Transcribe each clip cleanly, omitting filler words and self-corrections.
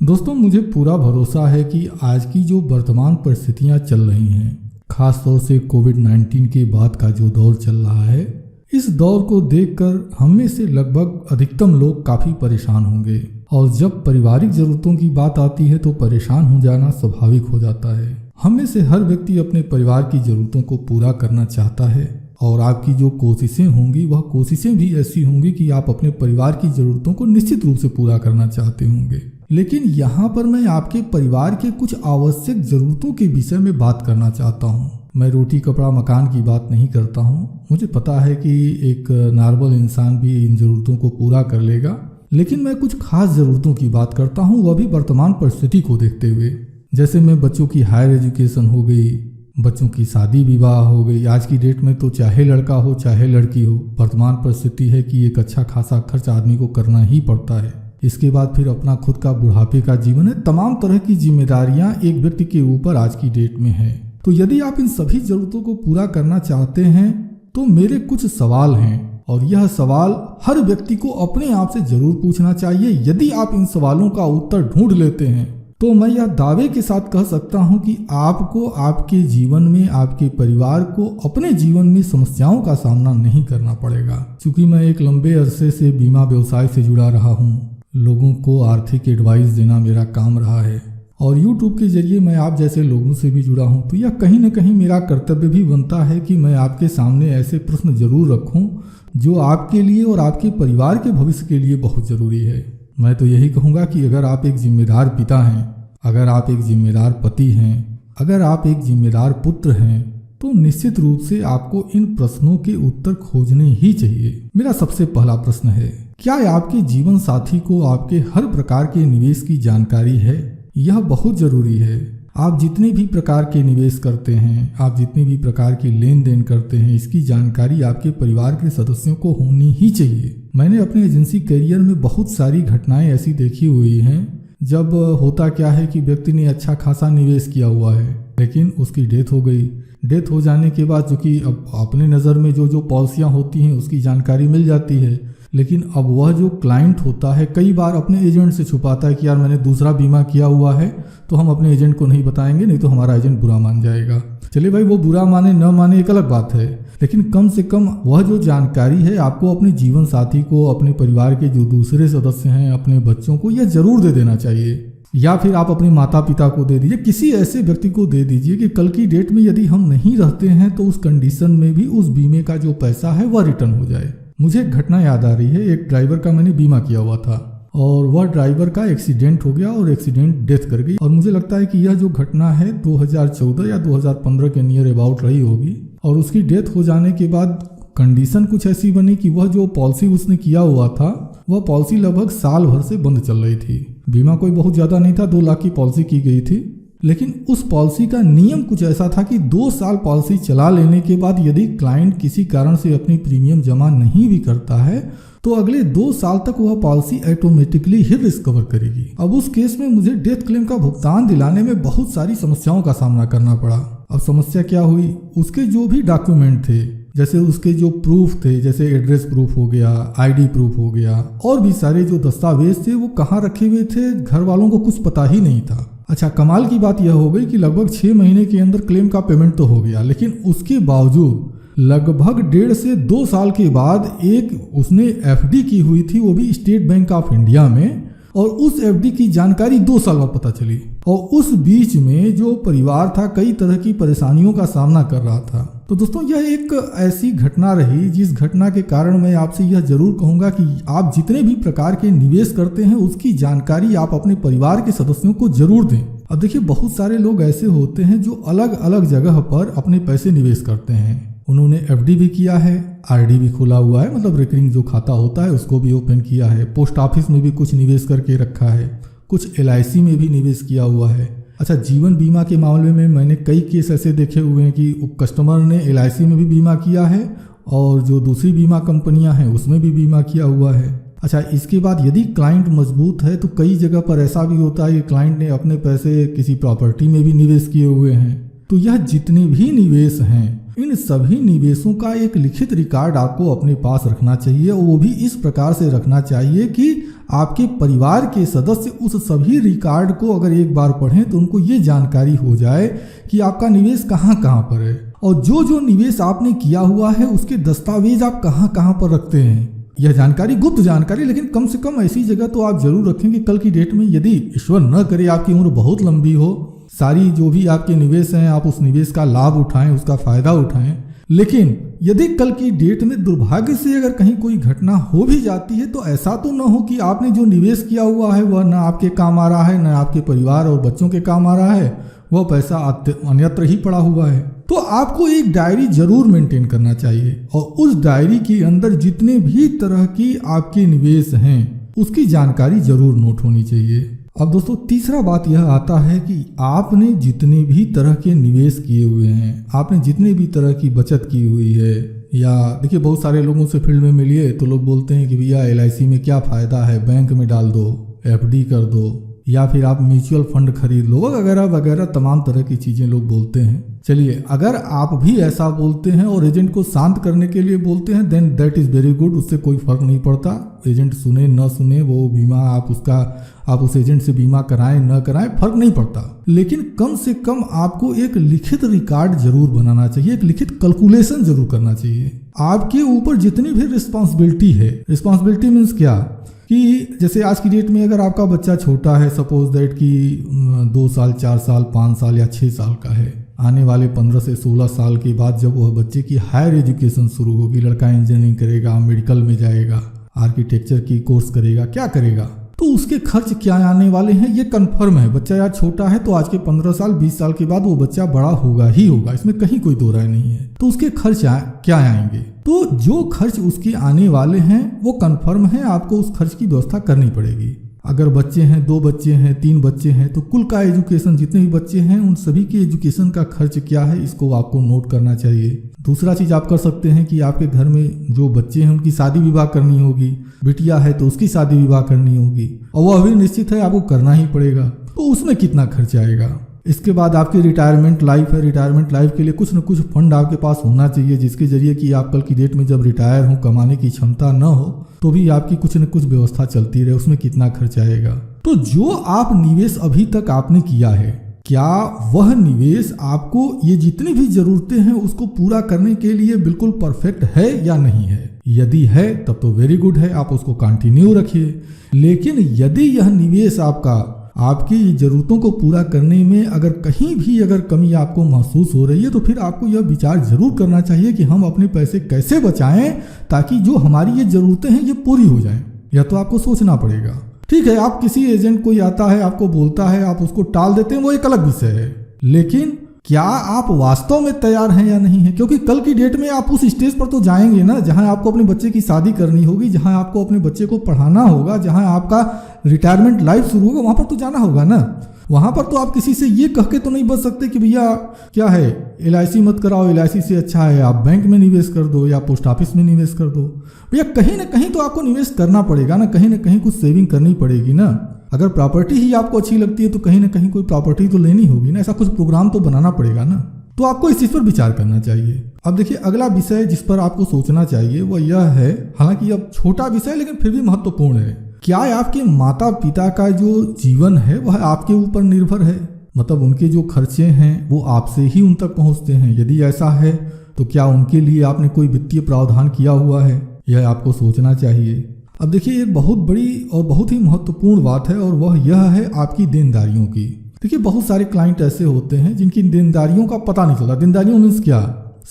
दोस्तों, मुझे पूरा भरोसा है कि आज की जो वर्तमान परिस्थितियां चल रही हैं, खास तौर से कोविड-19 के बाद का जो दौर चल रहा है, इस दौर को देखकर हम में से लगभग अधिकतम लोग काफ़ी परेशान होंगे। और जब पारिवारिक ज़रूरतों की बात आती है तो परेशान हो जाना स्वाभाविक हो जाता है। हम में से हर व्यक्ति अपने परिवार की ज़रूरतों को पूरा करना चाहता है और आपकी जो कोशिशें होंगी वह कोशिशें भी ऐसी होंगी कि आप अपने परिवार की ज़रूरतों को निश्चित रूप से पूरा करना चाहते होंगे। लेकिन यहाँ पर मैं आपके परिवार के कुछ आवश्यक ज़रूरतों के विषय में बात करना चाहता हूँ। मैं रोटी कपड़ा मकान की बात नहीं करता हूँ। मुझे पता है कि एक नॉर्मल इंसान भी इन ज़रूरतों को पूरा कर लेगा, लेकिन मैं कुछ खास ज़रूरतों की बात करता हूँ, वह भी वर्तमान परिस्थिति को देखते हुए। जैसे मैं बच्चों की हायर एजुकेशन हो गई, बच्चों की शादी विवाह हो गई। आज की डेट में तो चाहे लड़का हो चाहे लड़की हो, वर्तमान परिस्थिति है कि एक अच्छा खासा खर्च आदमी को करना ही पड़ता है। इसके बाद फिर अपना खुद का बुढ़ापे का जीवन है। तमाम तरह की जिम्मेदारियां एक व्यक्ति के ऊपर आज की डेट में है। तो यदि आप इन सभी ज़रूरतों को पूरा करना चाहते हैं तो मेरे कुछ सवाल हैं, और यह सवाल हर व्यक्ति को अपने आप से जरूर पूछना चाहिए। यदि आप इन सवालों का उत्तर ढूंढ लेते हैं तो मैं यह दावे के साथ कह सकता हूं कि आपको आपके जीवन में, आपके परिवार को अपने जीवन में समस्याओं का सामना नहीं करना पड़ेगा। क्योंकि मैं एक लंबे अरसे से बीमा व्यवसाय से जुड़ा रहा हूं, लोगों को आर्थिक एडवाइस देना मेरा काम रहा है, और YouTube के जरिए मैं आप जैसे लोगों से भी जुड़ा हूं। तो यह कहीं न कहीं मेरा कर्तव्य भी बनता है कि मैं आपके सामने ऐसे प्रश्न जरूर रखूं जो आपके लिए और आपके परिवार के भविष्य के लिए बहुत ज़रूरी है। मैं तो यही कहूँगा कि अगर आप एक जिम्मेदार पिता हैं, अगर आप एक जिम्मेदार पति हैं, अगर आप एक जिम्मेदार पुत्र हैं, तो निश्चित रूप से आपको इन प्रश्नों के उत्तर खोजने ही चाहिए। मेरा सबसे पहला प्रश्न है, क्या आपके जीवन साथी को आपके हर प्रकार के निवेश की जानकारी है? यह बहुत ज़रूरी है। आप जितने भी प्रकार के निवेश करते हैं, आप जितने भी प्रकार की लेन देन करते हैं, इसकी जानकारी आपके परिवार के सदस्यों को होनी ही चाहिए। मैंने अपने एजेंसी करियर में बहुत सारी घटनाएं ऐसी देखी हुई हैं जब होता क्या है कि व्यक्ति ने अच्छा खासा निवेश किया हुआ है, लेकिन उसकी डेथ हो गई। डेथ हो जाने के बाद जो कि अब अपने नज़र में जो पॉलिसियाँ होती हैं उसकी जानकारी मिल जाती है, लेकिन अब वह जो क्लाइंट होता है कई बार अपने एजेंट से छुपाता है कि यार मैंने दूसरा बीमा किया हुआ है, तो हम अपने एजेंट को नहीं बताएंगे, नहीं तो हमारा एजेंट बुरा मान जाएगा। चलिए भाई, वो बुरा माने न माने एक अलग बात है, लेकिन कम से कम वह जो जानकारी है आपको अपने जीवन साथी को, अपने परिवार के जो दूसरे सदस्य हैं, अपने बच्चों को यह जरूर दे देना चाहिए। या फिर आप अपने माता पिता को दे दीजिए, किसी ऐसे व्यक्ति को दे दीजिए कि कल की डेट में यदि हम नहीं रहते हैं तो उस कंडीशन में भी उस बीमे का जो पैसा है वह रिटर्न हो जाए। मुझे एक घटना याद आ रही है। एक ड्राइवर का मैंने बीमा किया हुआ था और वह ड्राइवर का एक्सीडेंट हो गया और एक्सीडेंट डेथ कर गई। और मुझे लगता है कि यह जो घटना है 2014 या 2015 के नियर अबाउट रही होगी। और उसकी डेथ हो जाने के बाद कंडीशन कुछ ऐसी बनी कि वह जो पॉलिसी उसने किया हुआ था वह पॉलिसी लगभग साल भर से बंद चल रही थी। बीमा कोई बहुत ज़्यादा नहीं था, 2 लाख की पॉलिसी की गई थी, लेकिन उस पॉलिसी का नियम कुछ ऐसा था कि 2 साल पॉलिसी चला लेने के बाद यदि क्लाइंट किसी कारण से अपनी प्रीमियम जमा नहीं भी करता है तो अगले 2 साल तक वह पॉलिसी ऑटोमेटिकली ही रिकवर करेगी। अब उस केस में मुझे डेथ क्लेम का भुगतान दिलाने में बहुत सारी समस्याओं का सामना करना पड़ा। अब समस्या क्या हुई, उसके जो भी डॉक्यूमेंट थे, जैसे उसके जो प्रूफ थे, जैसे एड्रेस प्रूफ हो गया, आईडी प्रूफ हो गया, और भी सारे जो दस्तावेज थे वो कहाँ रखे हुए थे घर वालों को कुछ पता ही नहीं था। अच्छा, कमाल की बात यह हो गई कि लगभग 6 महीने के अंदर क्लेम का पेमेंट तो हो गया, लेकिन उसके बावजूद लगभग 1.5 से 2 साल के बाद एक उसने एफडी की हुई थी, वो भी स्टेट बैंक ऑफ इंडिया में, और उस एफडी की जानकारी 2 साल बाद पता चली। और उस बीच में जो परिवार था कई तरह की परेशानियों का सामना कर रहा था। तो दोस्तों, यह एक ऐसी घटना रही जिस घटना के कारण मैं आपसे यह जरूर कहूँगा कि आप जितने भी प्रकार के निवेश करते हैं उसकी जानकारी आप अपने परिवार के सदस्यों को जरूर दें। अब देखिए, बहुत सारे लोग ऐसे होते हैं जो अलग अलग जगह पर अपने पैसे निवेश करते हैं। उन्होंने एफडी भी किया है, आरडी भी खोला हुआ है, मतलब रिकरिंग जो खाता होता है उसको भी ओपन किया है, पोस्ट ऑफिस में भी कुछ निवेश करके रखा है, कुछ एलआईसी में भी निवेश किया हुआ है। अच्छा, जीवन बीमा के मामले में मैंने कई केस ऐसे देखे हुए हैं कि कस्टमर ने एलआईसी में भी बीमा किया है और जो दूसरी बीमा कंपनियां हैं उसमें भी बीमा किया हुआ है। अच्छा, इसके बाद यदि क्लाइंट मजबूत है तो कई जगह पर ऐसा भी होता है कि क्लाइंट ने अपने पैसे किसी प्रॉपर्टी में भी निवेश किए हुए हैं। तो यह जितने भी निवेश हैं, इन सभी निवेशों का एक लिखित रिकॉर्ड आपको अपने पास रखना चाहिए, और वो भी इस प्रकार से रखना चाहिए कि आपके परिवार के सदस्य उस सभी रिकॉर्ड को अगर एक बार पढ़ें तो उनको ये जानकारी हो जाए कि आपका निवेश कहाँ कहाँ पर है और जो जो निवेश आपने किया हुआ है उसके दस्तावेज आप कहाँ कहाँ पर रखते हैं। यह जानकारी गुप्त जानकारी, लेकिन कम से कम ऐसी जगह तो आप जरूर रखें कि कल की डेट में यदि ईश्वर न करे आपकी उम्र बहुत लंबी हो, सारी जो भी आपके निवेश हैं आप उस निवेश का लाभ उठाएं, उसका फायदा उठाएं, लेकिन यदि कल की डेट में दुर्भाग्य से अगर कहीं कोई घटना हो भी जाती है तो ऐसा तो न हो कि आपने जो निवेश किया हुआ है वह न आपके काम आ रहा है, न आपके परिवार और बच्चों के काम आ रहा है, वह पैसा अन्यत्र ही पड़ा हुआ है। तो आपको एक डायरी जरूर मेंटेन करना चाहिए और उस डायरी के अंदर जितने भी तरह की आपके निवेश हैं उसकी जानकारी जरूर नोट होनी चाहिए। अब दोस्तों तीसरा बात यह आता है कि आपने जितने भी तरह के निवेश किए हुए हैं, आपने जितने भी तरह की बचत की हुई है, या देखिए बहुत सारे लोगों से फील्ड में मिलिए तो लोग बोलते हैं कि भैया LIC में क्या फ़ायदा है, बैंक में डाल दो, FD कर दो, या फिर आप म्यूचुअल फंड खरीद लो वगैरह वगैरह तमाम तरह की चीज़ें लोग बोलते हैं। चलिए अगर आप भी ऐसा बोलते हैं और एजेंट को शांत करने के लिए बोलते हैं then that is very good, उससे कोई फ़र्क नहीं पड़ता। एजेंट सुने न सुने वो बीमा आप उस एजेंट से बीमा कराएं न कराएं फर्क नहीं पड़ता, लेकिन कम से कम आपको एक लिखित रिकॉर्ड जरूर बनाना चाहिए, एक लिखित कैलकुलेशन जरूर करना चाहिए। आपके ऊपर जितनी भी रिस्पॉन्सिबिलिटी है, रिस्पॉन्सिबिलिटी मीन्स क्या कि जैसे आज की डेट में अगर आपका बच्चा छोटा है, सपोज दैट कि 2 साल 4 साल 5 साल या 6 साल का है, आने वाले 15 से 16 साल के बाद जब वह बच्चे की हायर एजुकेशन शुरू होगी, लड़का इंजीनियरिंग करेगा, मेडिकल में जाएगा, आर्किटेक्चर की कोर्स करेगा, क्या करेगा, तो उसके खर्च क्या आने वाले हैं ये कंफर्म है। बच्चा यार छोटा है तो आज के 15 साल 20 साल के बाद वो बच्चा बड़ा होगा ही होगा, इसमें कहीं कोई दो राय नहीं है। तो उसके खर्च क्या आएंगे, तो जो खर्च उसके आने वाले हैं वो कंफर्म है, आपको उस खर्च की व्यवस्था करनी पड़ेगी। अगर बच्चे हैं, 2 बच्चे हैं, 3 बच्चे हैं, तो कुल का एजुकेशन जितने भी बच्चे हैं उन सभी के एजुकेशन का खर्च क्या है इसको आपको नोट करना चाहिए। दूसरा चीज़ आप कर सकते हैं कि आपके घर में जो बच्चे हैं उनकी शादी विवाह करनी होगी, बिटिया है तो उसकी शादी विवाह करनी होगी और वह अभी निश्चित है आपको करना ही पड़ेगा, तो उसमें कितना खर्च आएगा। इसके बाद आपकी रिटायरमेंट लाइफ है, रिटायरमेंट लाइफ के लिए कुछ न कुछ फंड आपके पास होना चाहिए जिसके जरिए कि आप कल की डेट में जब रिटायर हो, कमाने की क्षमता न हो तो भी आपकी कुछ न कुछ व्यवस्था चलती रहे, उसमें कितना खर्च आएगा। तो जो आप निवेश अभी तक आपने किया है, क्या वह निवेश आपको ये जितनी भी जरूरतें हैं उसको पूरा करने के लिए बिल्कुल परफेक्ट है या नहीं है। यदि है तब तो वेरी गुड है, आप उसको कंटिन्यू रखिए। लेकिन यदि यह निवेश आपकी जरूरतों को पूरा करने में अगर कहीं भी अगर कमी आपको महसूस हो रही है तो फिर आपको यह विचार जरूर करना चाहिए कि हम अपने पैसे कैसे बचाएं ताकि जो हमारी ये जरूरतें हैं ये पूरी हो जाएं। यह तो आपको सोचना पड़ेगा। ठीक है, आप किसी एजेंट कोई आता है आपको बोलता है, आप उसको टाल देते हैं, वो एक अलग विषय है, लेकिन क्या आप वास्तव में तैयार हैं या नहीं है, क्योंकि कल की डेट में आप उस स्टेज पर तो जाएंगे ना जहां आपको अपने बच्चे की शादी करनी होगी, जहां आपको अपने बच्चे को पढ़ाना होगा, जहां आपका रिटायरमेंट लाइफ शुरू होगा, वहां पर तो जाना होगा ना। वहां पर तो आप किसी से ये कह के तो नहीं बच सकते कि भैया क्या है LIC मत कराओ, LIC से अच्छा है आप बैंक में निवेश कर दो या पोस्ट ऑफिस में निवेश कर दो। भैया कहीं ना कहीं तो आपको निवेश करना पड़ेगा ना, कहीं ना कहीं कुछ सेविंग करनी पड़ेगी ना। अगर प्रॉपर्टी ही आपको अच्छी लगती है तो कहीं ना कहीं कोई प्रॉपर्टी तो लेनी होगी ना, ऐसा कुछ प्रोग्राम तो बनाना पड़ेगा ना। तो आपको इस चीज पर विचार करना चाहिए। अब देखिए अगला विषय जिस पर आपको सोचना चाहिए वो यह है, हालांकि अब छोटा विषय लेकिन फिर भी महत्वपूर्ण है, क्या आपके माता पिता का जो जीवन है वह आपके ऊपर निर्भर है, मतलब उनके जो खर्चे हैं वो आपसे ही उन तक पहुंचते हैं। यदि ऐसा है तो क्या उनके लिए आपने कोई वित्तीय प्रावधान किया हुआ है, यह आपको सोचना चाहिए। अब देखिए एक बहुत बड़ी और बहुत ही महत्वपूर्ण बात है और वह यह है आपकी देनदारियों की। देखिए बहुत सारे क्लाइंट ऐसे होते हैं जिनकी देनदारियों का पता नहीं चलता। देनदारियों मीन्स क्या,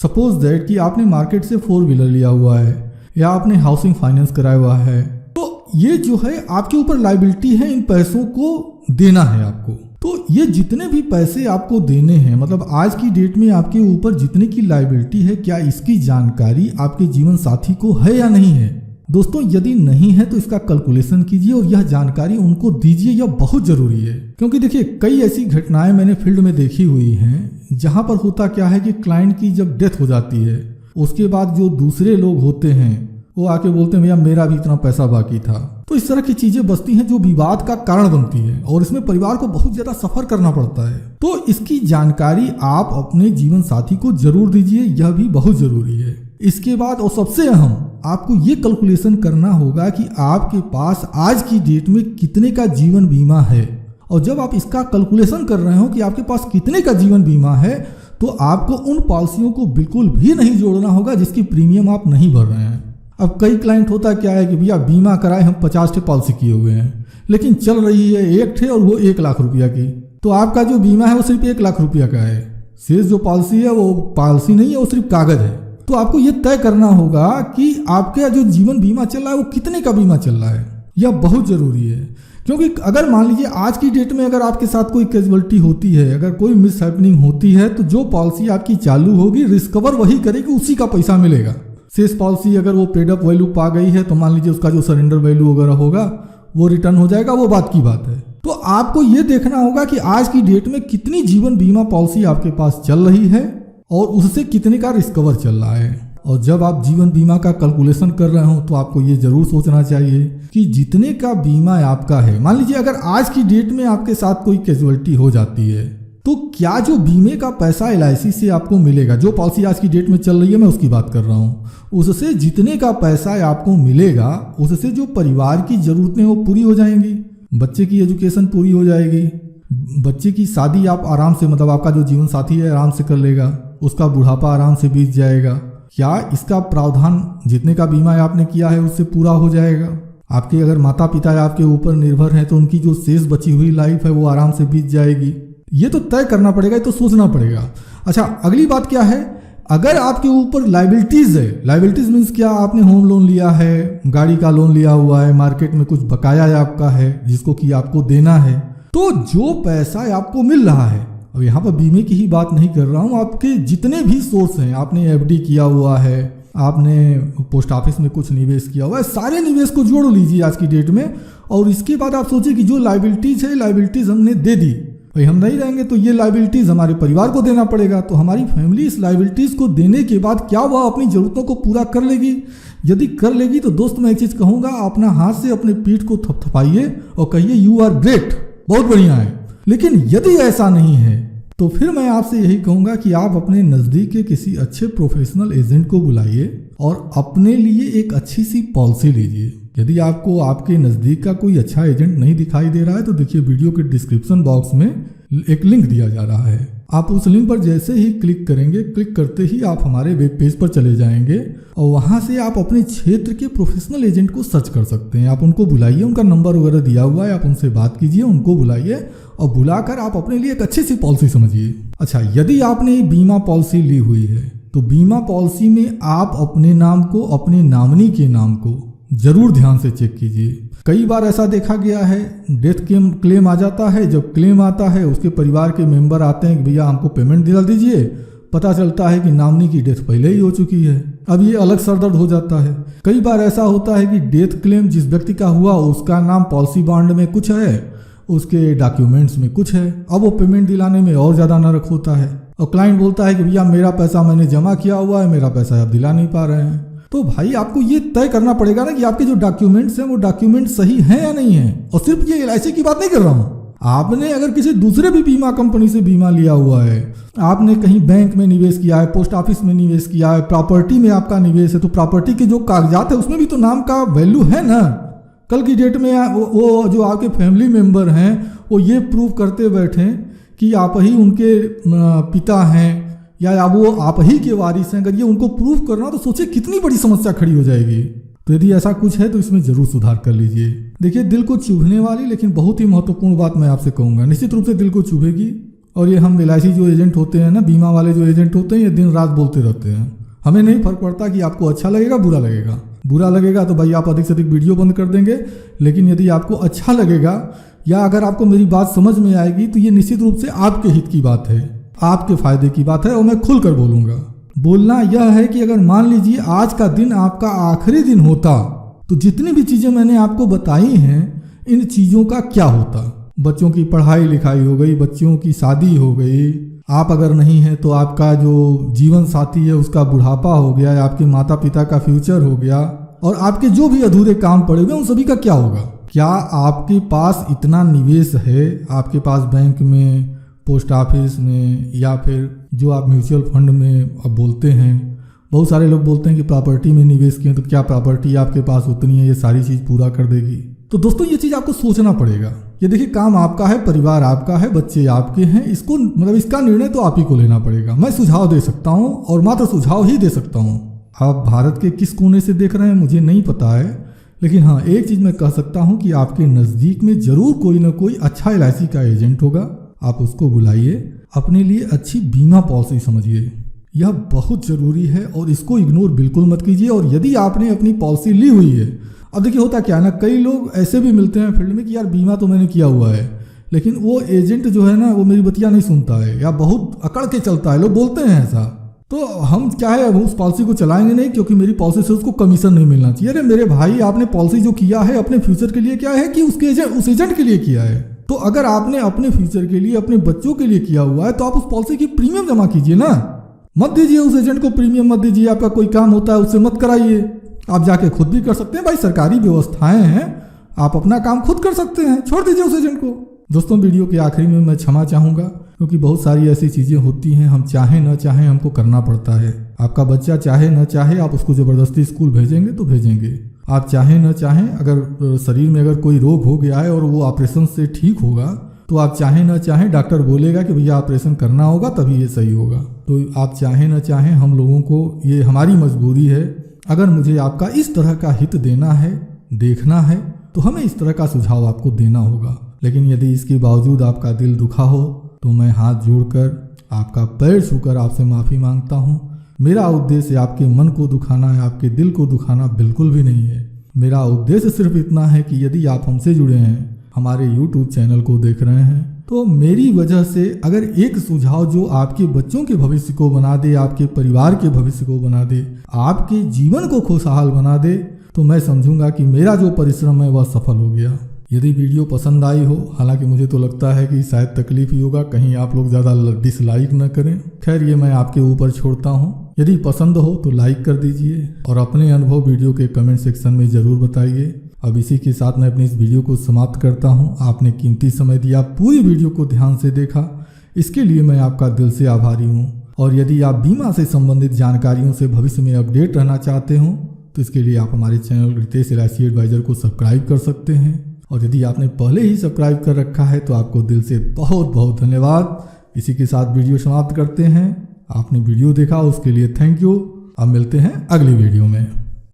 सपोज दैट कि आपने मार्केट से 4 व्हीलर लिया हुआ है या आपने हाउसिंग फाइनेंस कराया हुआ है, तो ये जो है आपके ऊपर लायबिलिटी है, इन पैसों को देना है आपको। तो ये जितने भी पैसे आपको देने हैं, मतलब आज की डेट में आपके ऊपर जितने की लायबिलिटी है, क्या इसकी जानकारी आपके जीवन साथी को है या नहीं है। दोस्तों यदि नहीं है तो इसका कैलकुलेशन कीजिए और यह जानकारी उनको दीजिए, यह बहुत जरूरी है। क्योंकि देखिए कई ऐसी घटनाएं मैंने फील्ड में देखी हुई हैं जहां पर होता क्या है कि क्लाइंट की जब डेथ हो जाती है उसके बाद जो दूसरे लोग होते हैं वो आके बोलते हैं भैया मेरा भी इतना पैसा बाकी था। तो इस तरह की चीजें बचती हैं जो विवाद का कारण बनती है और इसमें परिवार को बहुत ज्यादा सफर करना पड़ता है। तो इसकी जानकारी आप अपने जीवन साथी को जरूर दीजिए, यह भी बहुत जरूरी है। इसके बाद और सबसे अहम आपको ये कैलकुलेशन करना होगा कि आपके पास आज की डेट में कितने का जीवन बीमा है। और जब आप इसका कैलकुलेशन कर रहे हो कि आपके पास कितने का जीवन बीमा है, तो आपको उन पॉलिसियों को बिल्कुल भी नहीं जोड़ना होगा जिसकी प्रीमियम आप नहीं भर रहे हैं। अब कई क्लाइंट होता क्या है कि भैया बीमा कराए, हम 50 ठे पॉलिसी किए हुए हैं, लेकिन चल रही है एक ठे और वो 1 लाख रुपया की। तो आपका जो बीमा है वो सिर्फ 1 लाख रुपया का है, शेष जो पॉलिसी है वो पॉलिसी नहीं है, वो सिर्फ कागज है। तो आपको ये तय करना होगा कि आपका जो जीवन बीमा चल रहा है वो कितने का बीमा चल रहा है। यह बहुत जरूरी है, क्योंकि अगर मान लीजिए आज की डेट में अगर आपके साथ कोई कैजुअलिटी होती है, अगर कोई मिस हैपनिंग होती है, तो जो पॉलिसी आपकी चालू होगी रिस्कवर वही करेगी, उसी का पैसा मिलेगा। शेष पॉलिसी अगर वो पेड अप वैल्यू पा गई है तो मान लीजिए उसका जो सरेंडर वैल्यू वगैरह होगा वो रिटर्न हो जाएगा, वो बात की बात है। तो आपको ये देखना होगा कि आज की डेट में कितनी जीवन बीमा पॉलिसी आपके पास चल रही है और उससे कितने का रिस्कवर चल रहा है। और जब आप जीवन बीमा का कैलकुलेशन कर रहे हो तो आपको ये जरूर सोचना चाहिए कि जितने का बीमा आपका है, मान लीजिए अगर आज की डेट में आपके साथ कोई कैजुअलिटी हो जाती है तो क्या जो बीमे का पैसा LIC से आपको मिलेगा, जो पॉलिसी आज की डेट में चल रही है मैं उसकी बात कर रहा हूँ, उससे जितने का पैसा आपको मिलेगा उससे जो परिवार की जरूरतें वो पूरी हो जाएंगी, बच्चे की एजुकेशन पूरी हो जाएगी, बच्चे की शादी आप आराम से, मतलब आपका जो जीवन साथी है आराम से कर लेगा, उसका बुढ़ापा आराम से बीत जाएगा। क्या इसका प्रावधान जितने का बीमा आपने किया है उससे पूरा हो जाएगा। आपके अगर माता पिता आपके ऊपर निर्भर हैं तो उनकी जो शेष बची हुई लाइफ है वो आराम से बीत जाएगी। ये तो तय करना पड़ेगा, ये तो सोचना पड़ेगा। अच्छा, अगली बात क्या है, अगर आपके ऊपर लाइबिलिटीज है, लाइबिलिटीज मीन्स क्या, आपने होम लोन लिया है, गाड़ी का लोन लिया हुआ है, मार्केट में कुछ बकाया आपका है जिसको कि आपको देना है, तो जो पैसा आपको मिल रहा है, अब यहाँ पर बीमे की ही बात नहीं कर रहा हूँ, आपके जितने भी सोर्स हैं, आपने FD किया हुआ है, आपने पोस्ट ऑफिस में कुछ निवेश किया हुआ है, सारे निवेश को जोड़ लीजिए आज की डेट में। और इसके बाद आप सोचिए कि जो लाइबिलिटीज है, लाइबिलिटीज हमने दे दी, भाई हम नहीं रहेंगे तो ये लाइबिलिटीज हमारे परिवार को देना पड़ेगा। तो हमारी फैमिली इस लाइबिलिटीज को देने के बाद क्या वह अपनी जरूरतों को पूरा कर लेगी? यदि कर लेगी तो दोस्त मैं एक चीज कहूंगा, अपना हाथ से अपने पीठ को थपथपाइए और कहिए यू आर ग्रेट, बहुत बढ़िया है। लेकिन यदि ऐसा नहीं है तो फिर मैं आपसे यही कहूंगा कि आप अपने नज़दीक के किसी अच्छे प्रोफेशनल एजेंट को बुलाइए और अपने लिए एक अच्छी सी पॉलिसी लीजिए। यदि आपको आपके नज़दीक का कोई अच्छा एजेंट नहीं दिखाई दे रहा है तो देखिए वीडियो के डिस्क्रिप्शन बॉक्स में एक लिंक दिया जा रहा है, आप उस लिंक पर जैसे ही क्लिक करेंगे, क्लिक करते ही आप हमारे वेब पेज पर चले जाएंगे और वहां से आप अपने क्षेत्र के प्रोफेशनल एजेंट को सर्च कर सकते हैं। आप उनको बुलाइए, उनका नंबर वगैरह दिया हुआ है, आप उनसे बात कीजिए, उनको बुलाइए और बुलाकर आप अपने लिए एक अच्छी सी पॉलिसी समझिए। अच्छा, यदि आपने बीमा पॉलिसी ली हुई है तो बीमा पॉलिसी में आप अपने नाम को, अपने नॉमिनी के नाम को जरूर ध्यान से चेक कीजिए। कई बार ऐसा देखा गया है, डेथ क्लेम आ जाता है, जब क्लेम आता है उसके परिवार के मेंबर आते हैं कि भैया हमको पेमेंट दिला दीजिए, पता चलता है कि नॉमिनी की डेथ पहले ही हो चुकी है। अब ये अलग सरदर्द हो जाता है। कई बार ऐसा होता है कि डेथ क्लेम जिस व्यक्ति का हुआ उसका नाम पॉलिसी बॉन्ड में कुछ है, उसके डॉक्यूमेंट्स में कुछ है, अब वो पेमेंट दिलाने में और ज़्यादा नरक होता है और क्लाइंट बोलता है कि भैया मेरा पैसा मैंने जमा किया हुआ है, मेरा पैसा आप दिला नहीं पा रहे हैं। तो भाई आपको ये तय करना पड़ेगा ना कि आपके जो डॉक्यूमेंट्स हैं वो डॉक्यूमेंट सही हैं या नहीं है। और सिर्फ ये LIC की बात नहीं कर रहा हूँ, आपने अगर किसी दूसरे भी बीमा कंपनी से बीमा लिया हुआ है, आपने कहीं बैंक में निवेश किया है, पोस्ट ऑफिस में निवेश किया है, प्रॉपर्टी में आपका निवेश है, तो प्रॉपर्टी के जो कागजात है उसमें भी तो नाम का वैल्यू है ना। कल की डेट में वो जो आपके फैमिली मेंबर हैं वो ये प्रूव करते बैठे कि आप ही उनके पिता हैं या वो आप ही के वारिस हैं, अगर ये उनको प्रूव करना तो सोचिए कितनी बड़ी समस्या खड़ी हो जाएगी। तो यदि ऐसा कुछ है तो इसमें जरूर सुधार कर लीजिए। देखिए, दिल को चुभने वाली लेकिन बहुत ही महत्वपूर्ण बात मैं आपसे कहूँगा, निश्चित रूप से दिल को चुभेगी। और ये हम LIC जो एजेंट होते हैं ना, बीमा वाले जो एजेंट होते हैं, ये दिन रात बोलते रहते हैं। हमें नहीं फर्क पड़ता कि आपको अच्छा लगेगा बुरा लगेगा। बुरा लगेगा तो भाई आप अधिक से अधिक वीडियो बंद कर देंगे, लेकिन यदि आपको अच्छा लगेगा या अगर आपको मेरी बात समझ में आएगी तो ये निश्चित रूप से आपके हित की बात है, आपके फायदे की बात है और मैं खुलकर बोलूंगा। बोलना यह है कि अगर मान लीजिए आज का दिन आपका आखिरी दिन होता तो जितनी भी चीजें मैंने आपको बताई हैं इन चीजों का क्या होता। बच्चों की पढ़ाई लिखाई हो गई, बच्चों की शादी हो गई, आप अगर नहीं है तो आपका जो जीवन साथी है उसका बुढ़ापा हो गया, आपके माता पिता का फ्यूचर हो गया और आपके जो भी अधूरे काम पड़े हुए उन सभी का क्या होगा। क्या आपके पास इतना निवेश है, आपके पास बैंक में, पोस्ट ऑफिस में या फिर जो आप म्यूचुअल फंड में अब बोलते हैं बहुत सारे लोग बोलते हैं कि प्रॉपर्टी में निवेश किए तो क्या प्रॉपर्टी आपके पास उतनी है ये सारी चीज़ पूरा कर देगी। तो दोस्तों ये चीज़ आपको सोचना पड़ेगा। ये देखिए काम आपका है, परिवार आपका है, बच्चे आपके हैं, इसको मतलब इसका निर्णय तो आप ही को लेना पड़ेगा। मैं सुझाव दे सकता हूँ और मात्र सुझाव ही दे सकता हूँ। आप भारत के किस कोने से देख रहे हैं मुझे नहीं पता है, लेकिन हाँ एक चीज़ मैं कह सकता हूँ कि आपके नज़दीक में ज़रूर कोई ना कोई अच्छा LIC का एजेंट होगा। आप उसको बुलाइए, अपने लिए अच्छी बीमा पॉलिसी समझिए, यह बहुत ज़रूरी है और इसको इग्नोर बिल्कुल मत कीजिए। और यदि आपने अपनी पॉलिसी ली हुई है, अब देखिए होता क्या है ना, कई लोग ऐसे भी मिलते हैं फील्ड में कि यार बीमा तो मैंने किया हुआ है, लेकिन वो एजेंट जो है ना वो मेरी बतिया नहीं सुनता है या बहुत अकड़ के चलता है, लोग बोलते हैं ऐसा। तो हम क्या है उस पॉलिसी को चलाएंगे नहीं क्योंकि मेरी पॉलिसी से उसको कमीशन नहीं मिलना चाहिए। अरे मेरे भाई आपने पॉलिसी जो किया है अपने फ्यूचर के लिए क्या है कि उस एजेंट के लिए किया है। तो अगर आपने अपने फ्यूचर के लिए अपने बच्चों के लिए किया हुआ है तो आप उस पॉलिसी की प्रीमियम जमा कीजिए ना, मत दीजिए उस एजेंट को प्रीमियम, मत दीजिए। आपका कोई काम होता है उससे मत कराइए, आप जाके खुद भी कर सकते हैं। भाई सरकारी व्यवस्थाएं हैं, आप अपना काम खुद कर सकते हैं, छोड़ दीजिए उस एजेंट को। दोस्तों वीडियो के आखिरी में मैं क्षमा चाहूँगा क्योंकि बहुत सारी ऐसी चीज़ें होती हैं हम चाहे न चाहें हमको करना पड़ता है। आपका बच्चा चाहे न चाहे आप उसको ज़बरदस्ती स्कूल भेजेंगे तो भेजेंगे, आप चाहे न चाहें अगर शरीर में अगर कोई रोग हो गया है और वो ऑपरेशन से ठीक होगा तो आप चाहे न चाहें डॉक्टर बोलेगा कि भैया ऑपरेशन करना होगा तभी ये सही होगा। तो आप चाहे न चाहें हम लोगों को ये हमारी मजबूरी है। अगर मुझे आपका इस तरह का हित देना है, देखना है, तो हमें इस तरह का सुझाव आपको देना होगा। लेकिन यदि इसके बावजूद आपका दिल दुखा हो तो मैं हाथ जोड़कर आपका पैर छूकर आपसे माफ़ी मांगता हूँ। मेरा उद्देश्य आपके मन को दुखाना है, आपके दिल को दुखाना बिल्कुल भी नहीं है। मेरा उद्देश्य सिर्फ इतना है कि यदि आप हमसे जुड़े हैं, हमारे YouTube चैनल को देख रहे हैं, तो मेरी वजह से अगर एक सुझाव जो आपके बच्चों के भविष्य को बना दे, आपके परिवार के भविष्य को बना दे, आपके जीवन को खुशहाल बना दे, तो मैं समझूंगा कि मेरा जो परिश्रम है वह सफल हो गया। यदि वीडियो पसंद आई हो, हालांकि मुझे तो लगता है कि शायद तकलीफ ही होगा, कहीं आप लोग ज़्यादा डिसलाइक न करें, खैर ये मैं आपके ऊपर छोड़ता हूँ। यदि पसंद हो तो लाइक कर दीजिए और अपने अनुभव वीडियो के कमेंट सेक्शन में ज़रूर बताइए। अब इसी के साथ मैं अपनी इस वीडियो को समाप्त करता हूँ। आपने कीमती समय दिया, पूरी वीडियो को ध्यान से देखा, इसके लिए मैं आपका दिल से आभारी हूँ। और यदि आप बीमा से संबंधित जानकारियों से भविष्य में अपडेट रहना चाहते हो तो इसके लिए आप हमारे चैनल रितेश LIC एडवाइज़र को सब्सक्राइब कर सकते हैं। और यदि आपने पहले ही सब्सक्राइब कर रखा है तो आपको दिल से बहुत बहुत धन्यवाद। इसी के साथ वीडियो समाप्त करते हैं। आपने वीडियो देखा उसके लिए थैंक यू। अब मिलते हैं अगली वीडियो में।